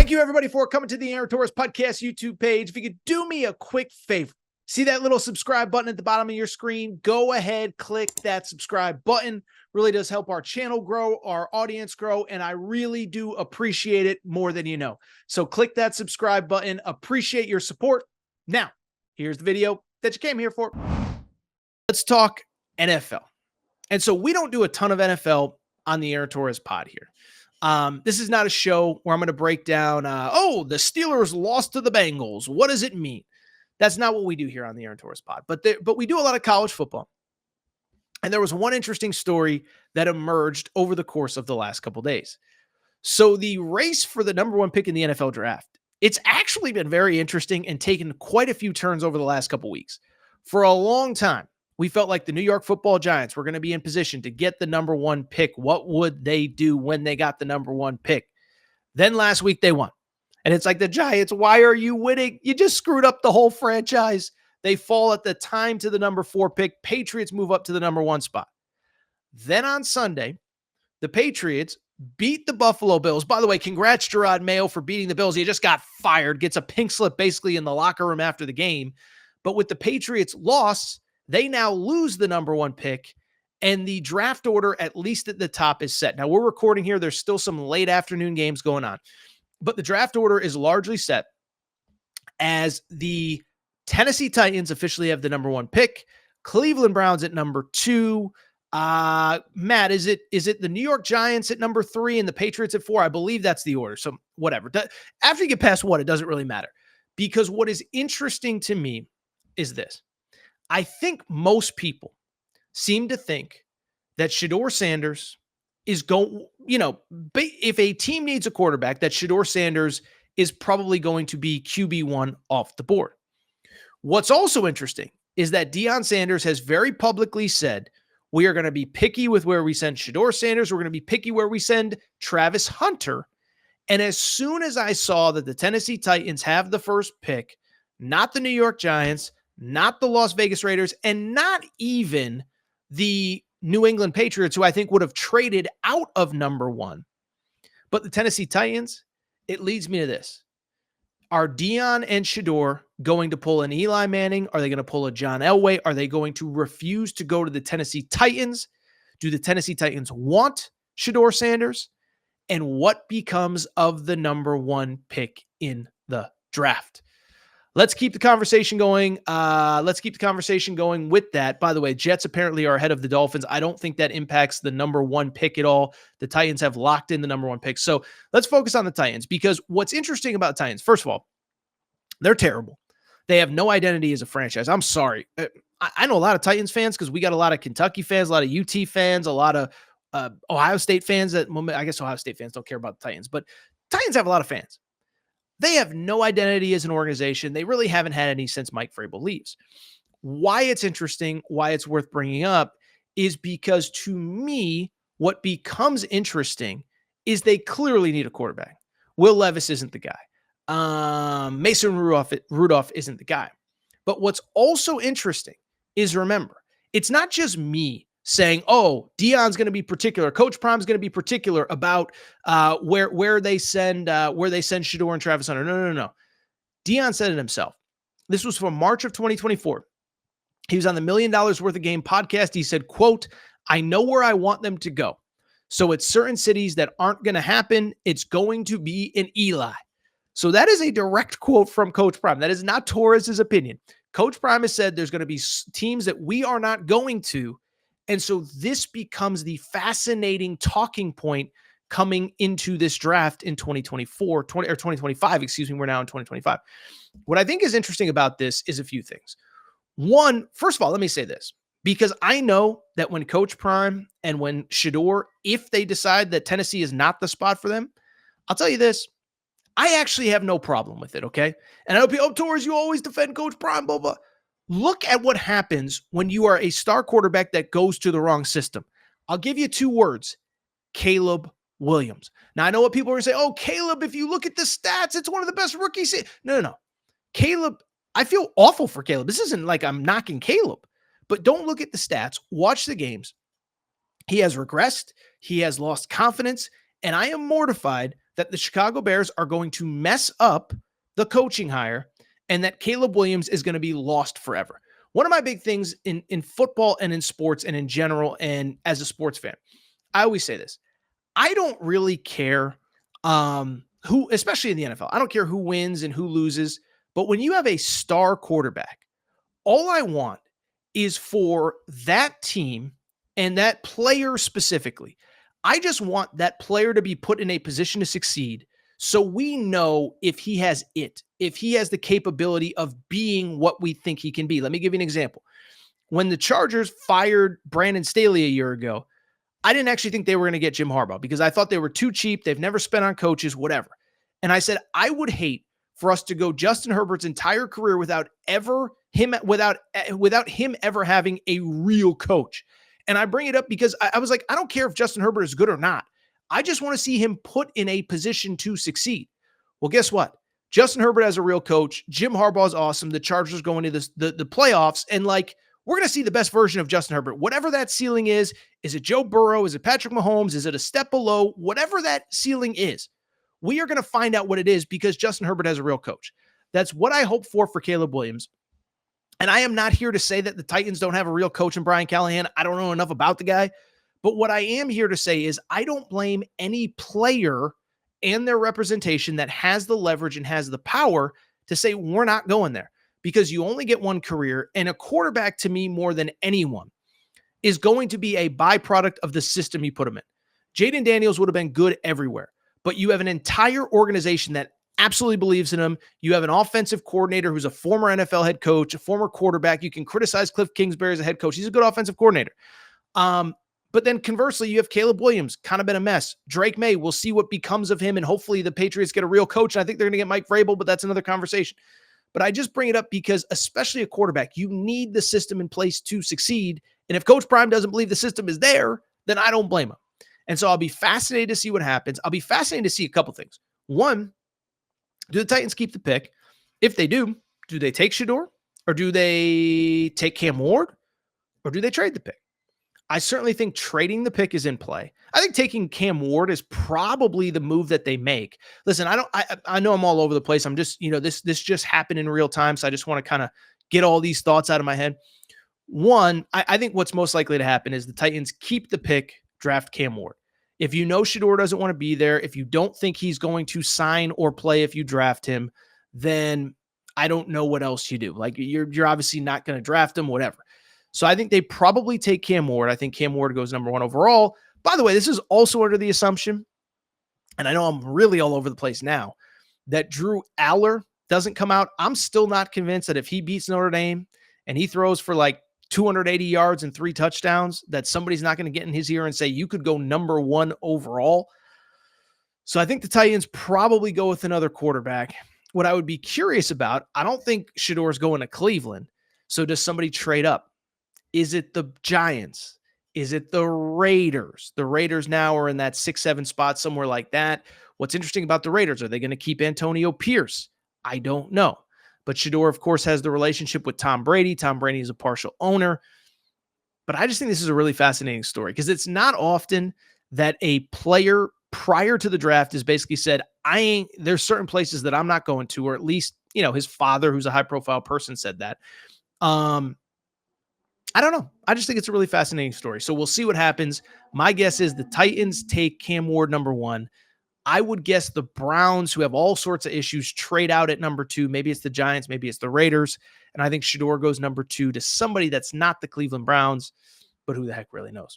Thank you, everybody, for coming to the Aaron Torres Podcast YouTube page. If you could do me a quick favor, see that little subscribe button at the bottom of your screen? Go ahead, click that subscribe button. Really does help our channel grow, our audience grow, and I really do appreciate it more than you know. So click that subscribe button. Appreciate your support. Now, here's the video that you came here for. Let's talk NFL. And so we don't do a ton of NFL on the Aaron Torres pod here. This is not a show where I'm going to break down, the Steelers lost to the Bengals. What does it mean? That's not what we do here on the Aaron Torres pod, but we do a lot of college football. And there was one interesting story that emerged over the course of the last couple days. So the race for the number one pick in the NFL draft, it's actually been very interesting and taken quite a few turns over the last couple weeks. For a long time, we felt like the New York Football Giants were going to be in position to get the number one pick. What would they do when they got the number one pick? Then last week they won. And it's like, the Giants, why are you winning? You just screwed up the whole franchise. They fall at the time to the number 4 pick. Patriots move up to the number 1 spot. Then on Sunday, the Patriots beat the Buffalo Bills. By the way, congrats, Gerard Mayo, for beating the Bills. He just got fired, gets a pink slip basically in the locker room after the game. But with the Patriots' loss, they now lose the number 1 pick, and the draft order, at least at the top, is set. Now, we're recording here. There's still some late afternoon games going on, but the draft order is largely set as the Tennessee Titans officially have the number 1 pick, Cleveland Browns at number 2. Matt, is it the New York Giants at number 3 and the Patriots at 4? I believe that's the order. So whatever. After you get past 1, it doesn't really matter, because what is interesting to me is this. I think most people seem to think that Shedeur Sanders is if a team needs a quarterback, that Shedeur Sanders is probably going to be QB1 off the board. What's also interesting is that Deion Sanders has very publicly said, we are going to be picky with where we send Shedeur Sanders. We're going to be picky where we send Travis Hunter. And as soon as I saw that the Tennessee Titans have the first pick, not the New York Giants, not the Las Vegas Raiders, and not even the New England Patriots, who I think would have traded out of number 1, but the Tennessee Titans, it leads me to this. Are Deion and Shedeur going to pull an Eli Manning? Are they going to pull a John Elway? Are they going to refuse to go to the Tennessee Titans? Do the Tennessee Titans want Shedeur Sanders? And what becomes of the number 1 pick in the draft? Let's keep the conversation going. With that. By the way, Jets apparently are ahead of the Dolphins. I don't think that impacts the number 1 pick at all. The Titans have locked in the number 1 pick. So let's focus on the Titans, because what's interesting about the Titans, first of all, they're terrible. They have no identity as a franchise. I'm sorry. I know a lot of Titans fans because we got a lot of Kentucky fans, a lot of UT fans, a lot of Ohio State fans. I guess Ohio State fans don't care about the Titans, but Titans have a lot of fans. They have no identity as an organization. They really haven't had any since Mike Vrabel leaves. Why it's interesting, why it's worth bringing up, is because to me, what becomes interesting is they clearly need a quarterback. Will Levis isn't the guy. Mason Rudolph isn't the guy. But what's also interesting is, remember, it's not just me saying, oh, Deion's going to be particular, Coach Prime's going to be particular about where they send Shedeur and Travis Hunter. No. Deion said it himself. This was from March of 2024. He was on the $1 Million Worth of Game podcast. He said, quote, I know where I want them to go. So it's certain cities that aren't going to happen. It's going to be in Eli. So that is a direct quote from Coach Prime. That is not Torres' opinion. Coach Prime has said there's going to be teams that we are not going to. And so this becomes the fascinating talking point coming into this draft in 2025. Excuse me. We're now in 2025. What I think is interesting about this is a few things. One, first of all, let me say this, because I know that when Coach Prime and when Shedeur, if they decide that Tennessee is not the spot for them, I'll tell you this, I actually have no problem with it, okay? And I know people, Torres, you always defend Coach Prime, blah, blah. Look at what happens when you are a star quarterback that goes to the wrong system. I'll give you 2 words, Caleb Williams. Now, I know what people are going to say, oh, Caleb, if you look at the stats, it's one of the best rookies. No. Caleb, I feel awful for Caleb. This isn't like I'm knocking Caleb, but don't look at the stats. Watch the games. He has regressed. He has lost confidence. And I am mortified that the Chicago Bears are going to mess up the coaching hire and that Caleb Williams is going to be lost forever. One of my big things in football and in sports and in general and as a sports fan, I always say this. I don't really care who, especially in the NFL, I don't care who wins and who loses. But when you have a star quarterback, all I want is for that team and that player specifically. I just want that player to be put in a position to succeed so we know if he has it, if he has the capability of being what we think he can be. Let me give you an example. When the Chargers fired Brandon Staley a year ago, I didn't actually think they were going to get Jim Harbaugh because I thought they were too cheap. They've never spent on coaches, whatever. And I said, I would hate for us to go Justin Herbert's entire career without him ever having a real coach. And I bring it up because I was like, I don't care if Justin Herbert is good or not. I just want to see him put in a position to succeed. Well, guess what? Justin Herbert has a real coach. Jim Harbaugh is awesome. The Chargers go into the playoffs, and we're going to see the best version of Justin Herbert. Whatever that ceiling is it Joe Burrow? Is it Patrick Mahomes? Is it a step below? Whatever that ceiling is, we are going to find out what it is because Justin Herbert has a real coach. That's what I hope for Caleb Williams. And I am not here to say that the Titans don't have a real coach in Brian Callahan. I don't know enough about the guy. But what I am here to say is I don't blame any player and their representation that has the leverage and has the power to say we're not going there because you only get one career. And a quarterback, to me, more than anyone, is going to be a byproduct of the system you put him in. Jaden Daniels would have been good everywhere, but you have an entire organization that absolutely believes in him. You have an offensive coordinator who's a former NFL head coach, a former quarterback. You can criticize Cliff Kingsbury as a head coach. He's a good offensive coordinator. But then conversely, you have Caleb Williams, kind of been a mess. Drake May, we'll see what becomes of him, and hopefully the Patriots get a real coach. And I think they're going to get Mike Vrabel, but that's another conversation. But I just bring it up because, especially a quarterback, you need the system in place to succeed. And if Coach Prime doesn't believe the system is there, then I don't blame him. And so I'll be fascinated to see what happens. I'll be fascinated to see a couple things. One, do the Titans keep the pick? If they do they take Shedeur? Or do they take Cam Ward? Or do they trade the pick? I certainly think trading the pick is in play. I think taking Cam Ward is probably the move that they make. Listen, I know I'm all over the place. I'm just, this just happened in real time. So I just want to kind of get all these thoughts out of my head. One, I think what's most likely to happen is the Titans keep the pick, draft Cam Ward. If you know Shedeur doesn't want to be there, if you don't think he's going to sign or play if you draft him, then I don't know what else you do. You're obviously not going to draft him, whatever. So I think they probably take Cam Ward. I think Cam Ward goes number 1 overall. By the way, this is also under the assumption, and I know I'm really all over the place now, that Drew Aller doesn't come out. I'm still not convinced that if he beats Notre Dame and he throws for 280 yards and 3 touchdowns, that somebody's not going to get in his ear and say, you could go number 1 overall. So I think the Titans probably go with another quarterback. What I would be curious about, I don't think Shedeur's going to Cleveland. So does somebody trade up? Is it the Giants? Is it the Raiders? The Raiders now are in that 6-7 spot, somewhere like that. What's interesting about the Raiders, are they going to keep Antonio Pierce? I don't know. But Shedeur, of course, has the relationship with Tom Brady. Tom Brady is a partial owner. But I just think this is a really fascinating story because it's not often that a player prior to the draft has basically said, there's certain places that I'm not going to, or at least, his father, who's a high-profile person, said that. I don't know. I just think it's a really fascinating story. So we'll see what happens. My guess is the Titans take Cam Ward number 1. I would guess the Browns, who have all sorts of issues, trade out at number 2. Maybe it's the Giants. Maybe it's the Raiders. And I think Shedeur goes number 2 to somebody that's not the Cleveland Browns, but who the heck really knows?